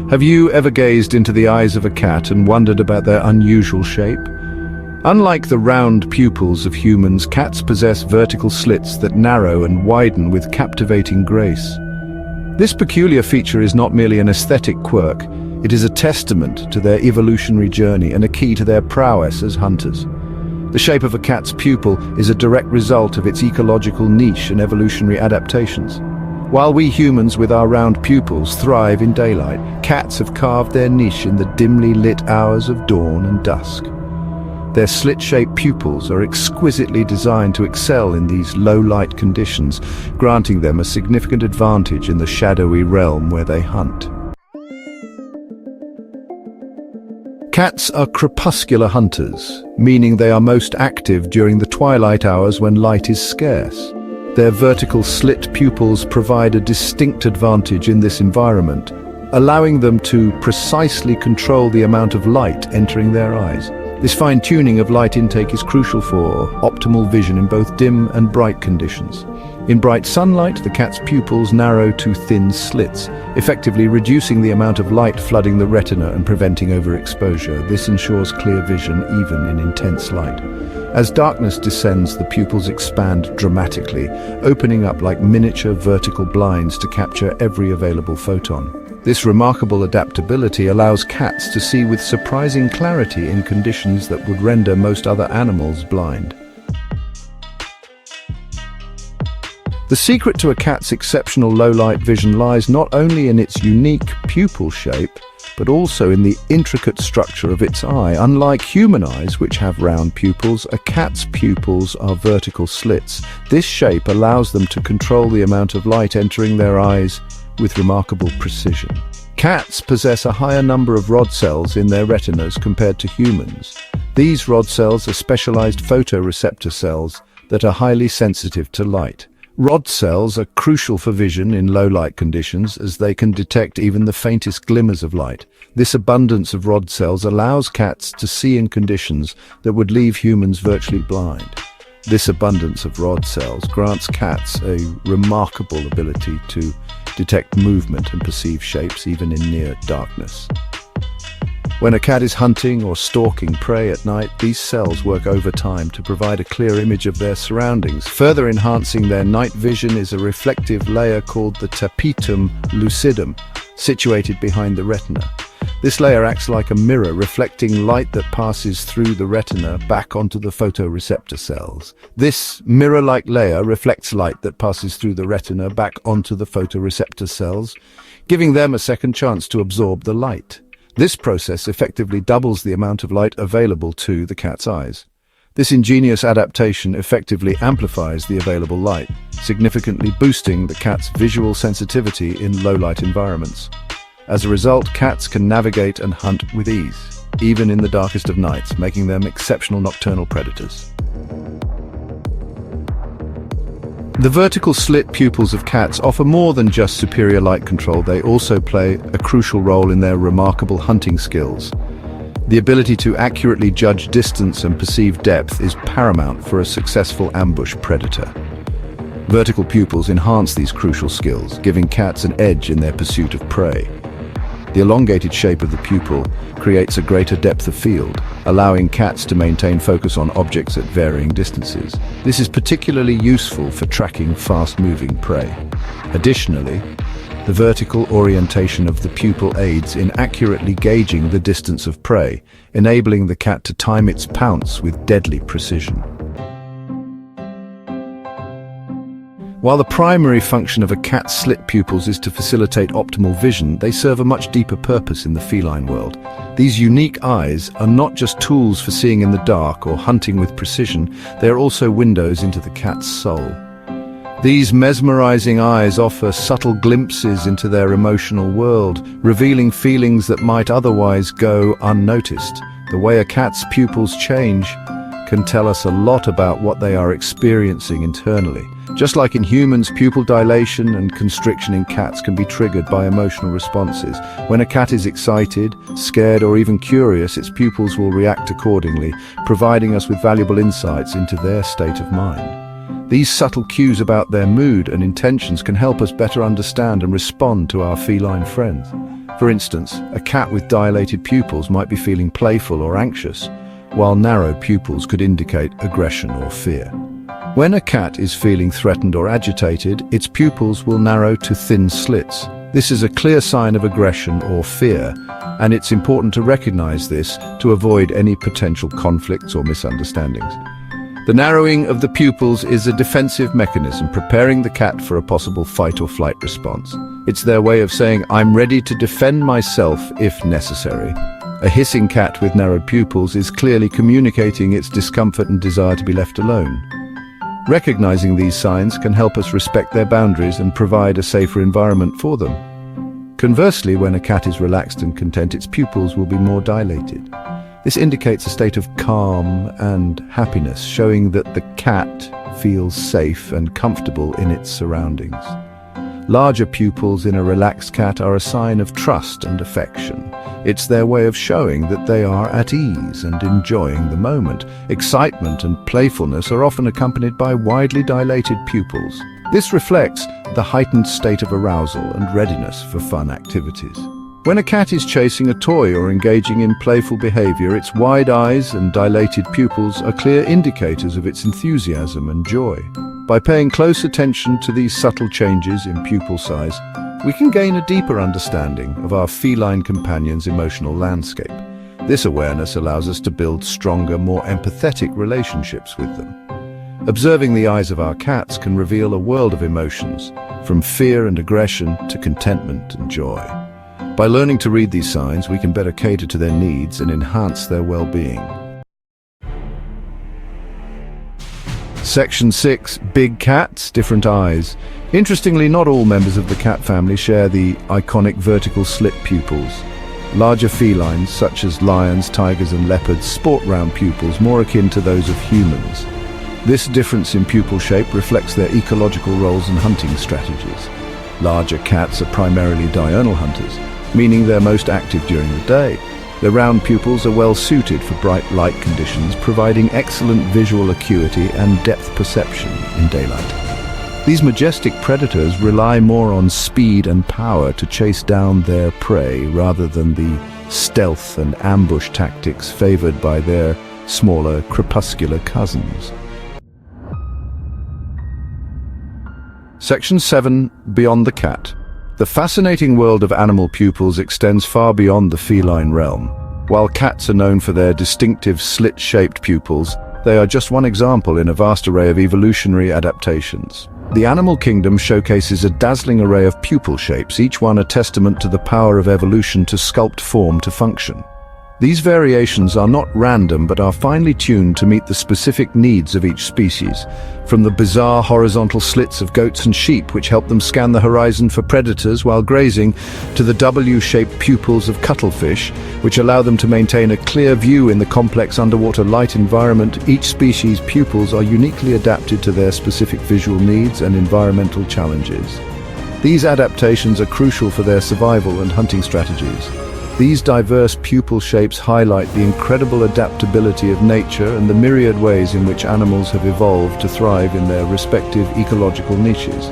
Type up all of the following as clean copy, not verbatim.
Have you ever gazed into the eyes of a cat and wondered about their unusual shape? Unlike the round pupils of humans, cats possess vertical slits that narrow and widen with captivating grace. This peculiar feature is not merely an aesthetic quirk, it is a testament to their evolutionary journey and a key to their prowess as hunters. The shape of a cat's pupil is a direct result of its ecological niche and evolutionary adaptations. While we humans with our round pupils thrive in daylight, cats have carved their niche in the dimly lit hours of dawn and dusk. Their slit-shaped pupils are exquisitely designed to excel in these low-light conditions, granting them a significant advantage in the shadowy realm where they hunt. Cats are crepuscular hunters, meaning they are most active during the twilight hours when light is scarce. Their vertical slit pupils provide a distinct advantage in this environment, allowing them to precisely control the amount of light entering their eyes. This fine-tuning of light intake is crucial for optimal vision in both dim and bright conditions. In bright sunlight, the cat's pupils narrow to thin slits, effectively reducing the amount of light flooding the retina and preventing overexposure. This ensures clear vision even in intense light. As darkness descends, the pupils expand dramatically, opening up like miniature vertical blinds to capture every available photon. This remarkable adaptability allows cats to see with surprising clarity in conditions that would render most other animals blind. The secret to a cat's exceptional low-light vision lies not only in its unique pupil shape, but also in the intricate structure of its eye. Unlike human eyes, which have round pupils, a cat's pupils are vertical slits. This shape allows them to control the amount of light entering their eyes with remarkable precision. Cats possess a higher number of rod cells in their retinas compared to humans. These rod cells are specialized photoreceptor cells that are highly sensitive to light. Rod cells are crucial for vision in low-light conditions as they can detect even the faintest glimmers of light. This abundance of rod cells allows cats to see in conditions that would leave humans virtually blind. This abundance of rod cells grants cats a remarkable ability to detect movement and perceive shapes even in near darkness. When a cat is hunting or stalking prey at night, these cells work overtime to provide a clear image of their surroundings. Further enhancing their night vision is a reflective layer called the tapetum lucidum, situated behind the retina. This layer acts like a mirror, reflecting light that passes through the retina back onto the photoreceptor cells. This mirror-like layer reflects light that passes through the retina back onto the photoreceptor cells, giving them a second chance to absorb the light. This process effectively doubles the amount of light available to the cat's eyes. This ingenious adaptation effectively amplifies the available light, significantly boosting the cat's visual sensitivity in low-light environments. As a result, cats can navigate and hunt with ease, even in the darkest of nights, making them exceptional nocturnal predators. The vertical slit pupils of cats offer more than just superior light control. They also play a crucial role in their remarkable hunting skills. The ability to accurately judge distance and perceive depth is paramount for a successful ambush predator. Vertical pupils enhance these crucial skills, giving cats an edge in their pursuit of prey. The elongated shape of the pupil creates a greater depth of field, allowing cats to maintain focus on objects at varying distances. This is particularly useful for tracking fast-moving prey. Additionally, the vertical orientation of the pupil aids in accurately gauging the distance of prey, enabling the cat to time its pounce with deadly precision. While the primary function of a cat's slit pupils is to facilitate optimal vision, they serve a much deeper purpose in the feline world. These unique eyes are not just tools for seeing in the dark or hunting with precision, they are also windows into the cat's soul. These mesmerizing eyes offer subtle glimpses into their emotional world, revealing feelings that might otherwise go unnoticed. The way a cat's pupils change can tell us a lot about what they are experiencing internally. Just like in humans, pupil dilation and constriction in cats can be triggered by emotional responses. When a cat is excited, scared, or even curious, its pupils will react accordingly, providing us with valuable insights into their state of mind. These subtle cues about their mood and intentions can help us better understand and respond to our feline friends. For instance, a cat with dilated pupils might be feeling playful or anxious, while narrow pupils could indicate aggression or fear. When a cat is feeling threatened or agitated, its pupils will narrow to thin slits. This is a clear sign of aggression or fear, and it's important to recognize this to avoid any potential conflicts or misunderstandings. The narrowing of the pupils is a defensive mechanism, preparing the cat for a possible fight or flight response. It's their way of saying, "I'm ready to defend myself if necessary." A hissing cat with narrowed pupils is clearly communicating its discomfort and desire to be left alone. Recognizing these signs can help us respect their boundaries and provide a safer environment for them. Conversely, when a cat is relaxed and content, its pupils will be more dilated. This indicates a state of calm and happiness, showing that the cat feels safe and comfortable in its surroundings. Larger pupils in a relaxed cat are a sign of trust and affection. It's their way of showing that they are at ease and enjoying the moment. Excitement and playfulness are often accompanied by widely dilated pupils. This reflects the heightened state of arousal and readiness for fun activities. When a cat is chasing a toy or engaging in playful behavior, its wide eyes and dilated pupils are clear indicators of its enthusiasm and joy. By paying close attention to these subtle changes in pupil size, we can gain a deeper understanding of our feline companions' emotional landscape. This awareness allows us to build stronger, more empathetic relationships with them. Observing the eyes of our cats can reveal a world of emotions, from fear and aggression to contentment and joy. By learning to read these signs, we can better cater to their needs and enhance their well-being. Section 6. Big cats, different eyes. Interestingly, not all members of the cat family share the iconic vertical slit pupils. Larger felines, such as lions, tigers and leopards, sport round pupils more akin to those of humans. This difference in pupil shape reflects their ecological roles and hunting strategies. Larger cats are primarily diurnal hunters, meaning they're most active during the day. Their round pupils are well suited for bright light conditions, providing excellent visual acuity and depth perception in daylight. These majestic predators rely more on speed and power to chase down their prey rather than the stealth and ambush tactics favored by their smaller crepuscular cousins. Section 7. Beyond the cat. The fascinating world of animal pupils extends far beyond the feline realm. While cats are known for their distinctive slit-shaped pupils, they are just one example in a vast array of evolutionary adaptations. The animal kingdom showcases a dazzling array of pupil shapes, each one a testament to the power of evolution to sculpt form to function. These variations are not random but are finely tuned to meet the specific needs of each species, from the bizarre horizontal slits of goats and sheep which help them scan the horizon for predators while grazing, to the W-shaped pupils of cuttlefish, which allow them to maintain a clear view in the complex underwater light environment. Each species' pupils are uniquely adapted to their specific visual needs and environmental challenges. These adaptations are crucial for their survival and hunting strategies. These diverse pupil shapes highlight the incredible adaptability of nature and the myriad ways in which animals have evolved to thrive in their respective ecological niches.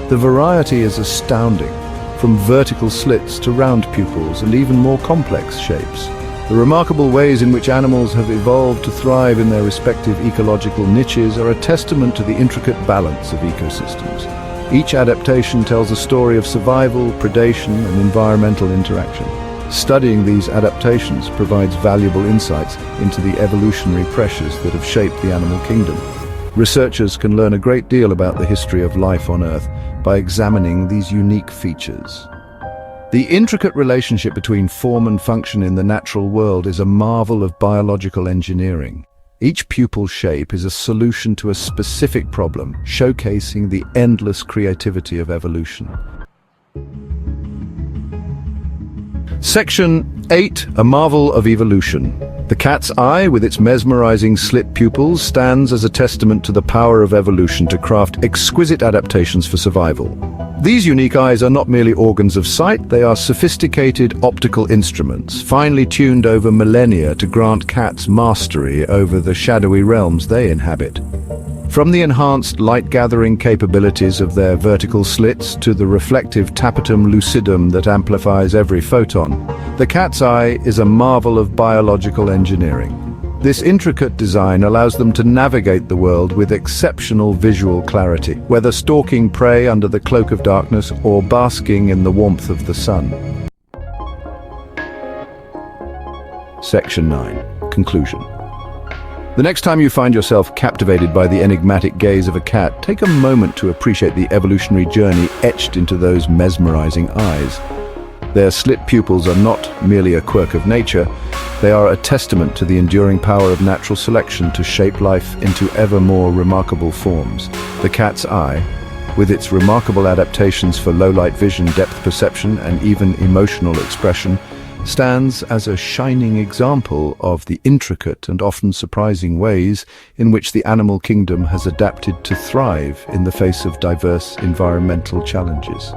The variety is astounding, from vertical slits to round pupils and even more complex shapes. The remarkable ways in which animals have evolved to thrive in their respective ecological niches are a testament to the intricate balance of ecosystems. Each adaptation tells a story of survival, predation, and environmental interaction. Studying these adaptations provides valuable insights into the evolutionary pressures that have shaped the animal kingdom. Researchers can learn a great deal about the history of life on Earth by examining these unique features. The intricate relationship between form and function in the natural world is a marvel of biological engineering. Each pupil shape is a solution to a specific problem, showcasing the endless creativity of evolution. Section 8. A marvel of evolution. The cat's eye, with its mesmerizing slit pupils, stands as a testament to the power of evolution to craft exquisite adaptations for survival. These unique eyes are not merely organs of sight, they are sophisticated optical instruments, finely tuned over millennia to grant cats mastery over the shadowy realms they inhabit. From the enhanced light-gathering capabilities of their vertical slits to the reflective tapetum lucidum that amplifies every photon, the cat's eye is a marvel of biological engineering. This intricate design allows them to navigate the world with exceptional visual clarity, whether stalking prey under the cloak of darkness or basking in the warmth of the sun. Section 9. Conclusion. The next time you find yourself captivated by the enigmatic gaze of a cat, take a moment to appreciate the evolutionary journey etched into those mesmerizing eyes. Their slit pupils are not merely a quirk of nature, they are a testament to the enduring power of natural selection to shape life into ever more remarkable forms. The cat's eye, with its remarkable adaptations for low-light vision, depth perception, and even emotional expression, stands as a shining example of the intricate and often surprising ways in which the animal kingdom has adapted to thrive in the face of diverse environmental challenges.